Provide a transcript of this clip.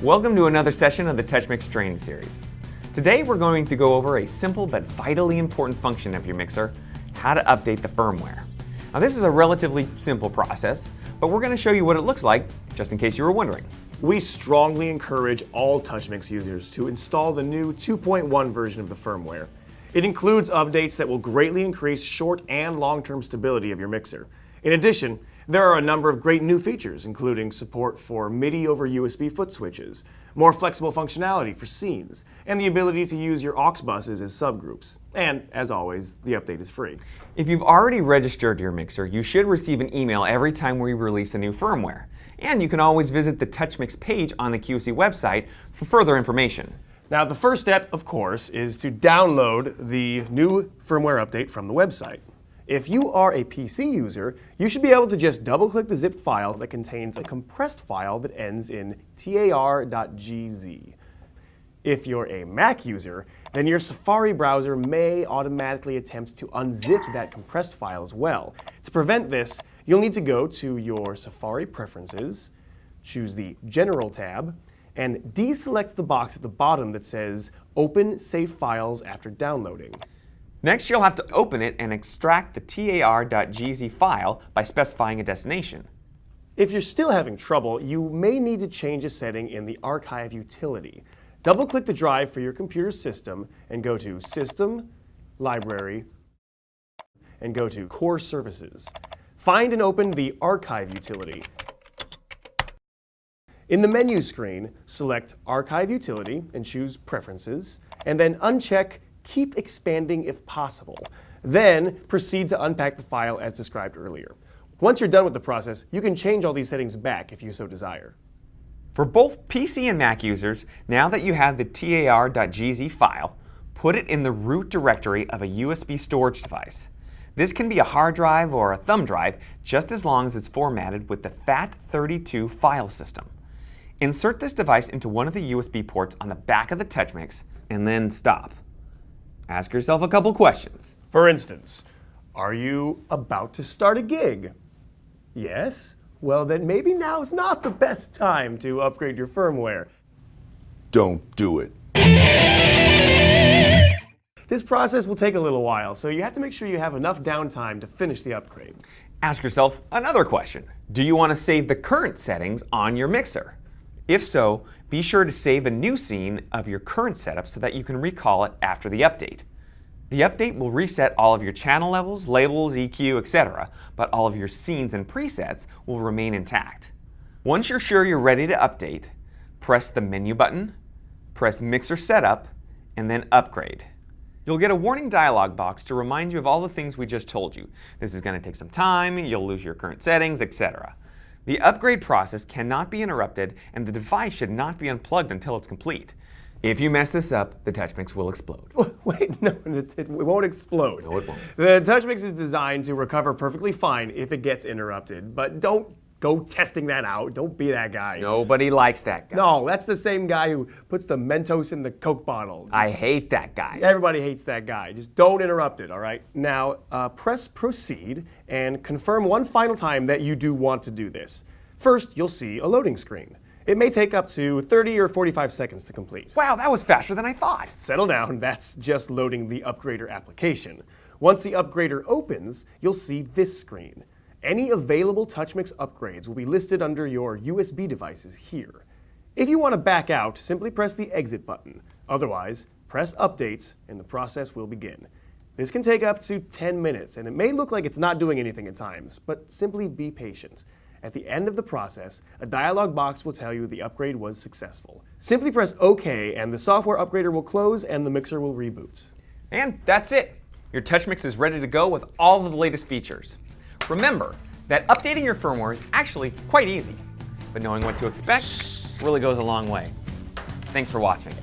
Welcome to another session of the TouchMix training series. Today we're going to go over a simple but vitally important function of your mixer, how to update the firmware. Now this is a relatively simple process, but we're going to show you what it looks like, just in case you were wondering. We strongly encourage all TouchMix users to install the new 2.1 version of the firmware. It includes updates that will greatly increase short and long-term stability of your mixer. In addition, there are a number of great new features, including support for MIDI over USB foot switches, more flexible functionality for scenes, and the ability to use your aux buses as subgroups. And, as always, the update is free. If you've already registered your mixer, you should receive an email every time we release a new firmware. And you can always visit the TouchMix page on the QSC website for further information. Now, the first step, of course, is to download the new firmware update from the website. If you are a PC user, you should be able to just double-click the zipped file that contains a compressed file that ends in tar.gz. If you're a Mac user, then your Safari browser may automatically attempt to unzip that compressed file as well. To prevent this, you'll need to go to your Safari Preferences, choose the General tab, and deselect the box at the bottom that says Open Save Files after downloading. Next, you'll have to open it and extract the tar.gz file by specifying a destination. If you're still having trouble, you may need to change a setting in the archive utility. Double-click the drive for your computer system and go to System, Library, and go to Core Services. Find and open the archive utility. In the menu screen, select Archive Utility and choose Preferences, and then uncheck Keep expanding if possible. Then proceed to unpack the file as described earlier. Once you're done with the process, you can change all these settings back if you so desire. For both PC and Mac users, now that you have the tar.gz file, put it in the root directory of a USB storage device. This can be a hard drive or a thumb drive, just as long as it's formatted with the FAT32 file system. Insert this device into one of the USB ports on the back of the TouchMix, and then stop. Ask yourself a couple questions. For instance, are you about to start a gig? Yes? Well, then maybe now's not the best time to upgrade your firmware. Don't do it. This process will take a little while, so you have to make sure you have enough downtime to finish the upgrade. Ask yourself another question. Do you want to save the current settings on your mixer? If so, be sure to save a new scene of your current setup so that you can recall it after the update. The update will reset all of your channel levels, labels, EQ, etc., but all of your scenes and presets will remain intact. Once you're sure you're ready to update, press the menu button, press Mixer Setup, and then Upgrade. You'll get a warning dialog box to remind you of all the things we just told you. This is going to take some time, you'll lose your current settings, etc. The upgrade process cannot be interrupted, and the device should not be unplugged until it's complete. If you mess this up, the TouchMix will explode. Wait, no, it won't explode. No, it won't. The TouchMix is designed to recover perfectly fine if it gets interrupted, but don't go testing that out. Don't be that guy. Nobody likes that guy. No, that's the same guy who puts the Mentos in the Coke bottle. I hate that guy. Everybody hates that guy. Just don't interrupt it, all right? Now, press Proceed and confirm one final time that you do want to do this. First, you'll see a loading screen. It may take up to 30 or 45 seconds to complete. Wow, that was faster than I thought. Settle down, that's just loading the Upgrader application. Once the Upgrader opens, you'll see this screen. Any available TouchMix upgrades will be listed under your USB devices here. If you want to back out, simply press the Exit button. Otherwise, press Updates and the process will begin. This can take up to 10 minutes, and it may look like it's not doing anything at times, but simply be patient. At the end of the process, a dialog box will tell you the upgrade was successful. Simply press OK, and the software upgrader will close and the mixer will reboot. And that's it. Your TouchMix is ready to go with all of the latest features. Remember that updating your firmware is actually quite easy, but knowing what to expect really goes a long way. Thanks for watching.